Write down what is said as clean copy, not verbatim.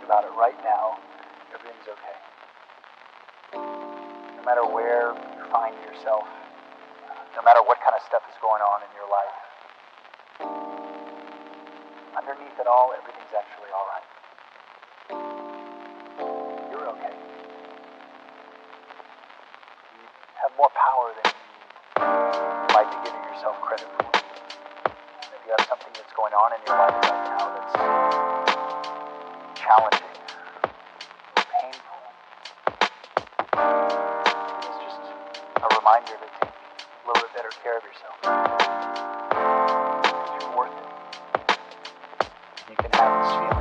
about it right now, everything's okay. No matter where you find yourself, no matter what kind of stuff is going on in your life, underneath it all, everything's actually all right. You're okay. You have more power than you might be giving yourself credit for. And if you have something that's going on in your life right now that's challenging, painful, it's just a reminder to take a little bit better care of yourself. Because you're worth it. You can have this feeling